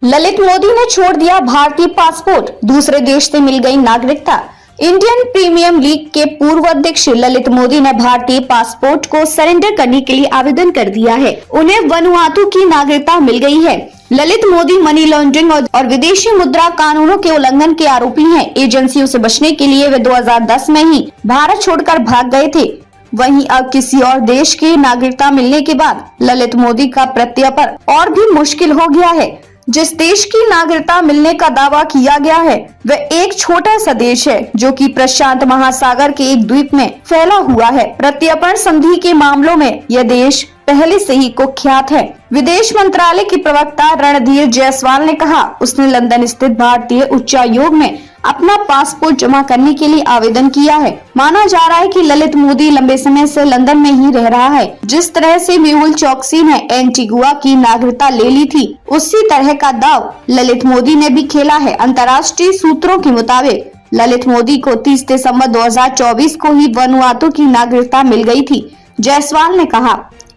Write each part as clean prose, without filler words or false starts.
ललित मोदी ने छोड़ दिया भारतीय पासपोर्ट, दूसरे देश से मिल गई नागरिकता। इंडियन प्रीमियर लीग के पूर्व अध्यक्ष ललित मोदी ने भारतीय पासपोर्ट को सरेंडर करने के लिए आवेदन कर दिया है। उन्हें वनुआतु की नागरिकता मिल गई है। ललित मोदी मनी लॉन्ड्रिंग और विदेशी मुद्रा कानूनों के उल्लंघन के आरोपी हैं। एजेंसियों से बचने के लिए वे 2010 में ही भारत छोड़कर भाग गए थे। वहीं अब किसी और देश की नागरिकता मिलने के बाद ललित मोदी का प्रत्यर्पण और भी मुश्किल हो गया है। जिस देश की नागरिकता मिलने का दावा किया गया है वह एक छोटा सा देश है जो कि प्रशांत महासागर के एक द्वीप में फैला हुआ है। प्रत्यर्पण संधि के मामलों में यह देश पहले से ही कुख्यात है। विदेश मंत्रालय के प्रवक्ता रणधीर जायसवाल ने कहा, उसने लंदन स्थित भारतीय उच्चायोग में अपना पासपोर्ट जमा करने के लिए आवेदन किया है। माना जा रहा है कि ललित मोदी लंबे समय से लंदन में ही रह रहा है। जिस तरह से मेहुल चोकसी ने एंटीगुआ की नागरिकता ले ली थी, उसी तरह का दाव ललित मोदी ने भी खेला है। अंतर्राष्ट्रीय सूत्रों के मुताबिक ललित मोदी को 30 दिसंबर 2024 को ही वनुआतु की नागरिकता मिल गई थी। जायसवाल ने कहा,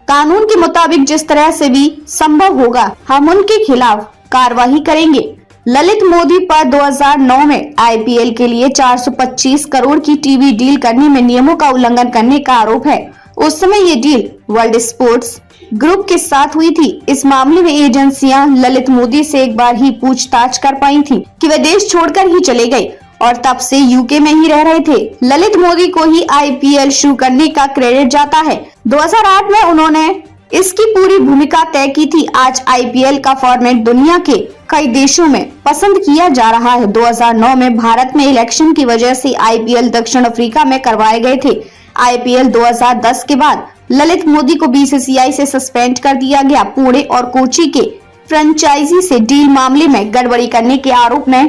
कानून के मुताबिक जिस तरह से भी संभव होगा हम उनके खिलाफ कार्रवाई करेंगे। ललित मोदी पर 2009 में आईपीएल के लिए 425 करोड़ की टीवी डील करने में नियमों का उल्लंघन करने का आरोप है। उस समय ये डील वर्ल्ड स्पोर्ट्स ग्रुप के साथ हुई थी। इस मामले में एजेंसियां ललित मोदी से एक बार ही पूछताछ कर पाई थी कि वे देश छोड़कर ही चले गए और तब से यूके में ही रह रहे थे। ललित मोदी को ही आईपीएल शुरू करने का क्रेडिट जाता है। 2008 में उन्होंने इसकी पूरी भूमिका तय की थी। आज आईपीएल का फॉर्मेट दुनिया के कई देशों में पसंद किया जा रहा है। 2009 में भारत में इलेक्शन की वजह से आईपीएल दक्षिण अफ्रीका में करवाए गए थे। आईपीएल 2010 के बाद ललित मोदी को बीसीसीआई से सस्पेंड कर दिया गया। पुणे और कोची के फ्रेंचाइजी से डील मामले में गड़बड़ी करने के आरोप में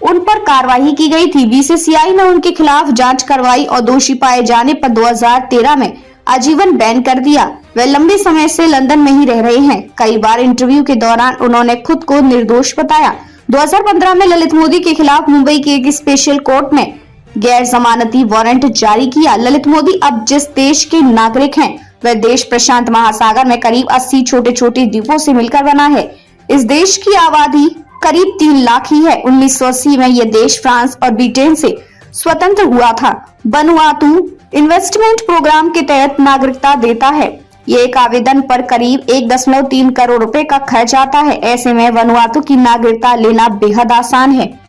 उन पर कार्रवाई की गई थी। बीसीसीआई ने उनके खिलाफ जांच करवाई और दोषी पाए जाने पर 2013 में आजीवन बैन कर दिया। वे लंबे समय से लंदन में ही रह रहे हैं। कई बार इंटरव्यू के दौरान उन्होंने खुद को निर्दोष बताया। 2015 में ललित मोदी के खिलाफ मुंबई के एक स्पेशल कोर्ट में गैर जमानती वारंट जारी किया। ललित मोदी अब जिस देश के नागरिक हैं, वह देश प्रशांत महासागर में करीब 80 छोटे छोटे द्वीपों से मिलकर बना है। इस देश की आबादी करीब 3 लाख ही है। 1980 में यह देश फ्रांस और ब्रिटेन से स्वतंत्र हुआ था। वनुआतु इन्वेस्टमेंट प्रोग्राम के तहत नागरिकता देता है। ये एक आवेदन पर करीब 1.3 करोड़ रुपए का खर्च आता है। ऐसे में वनुआतु की नागरिकता लेना बेहद आसान है।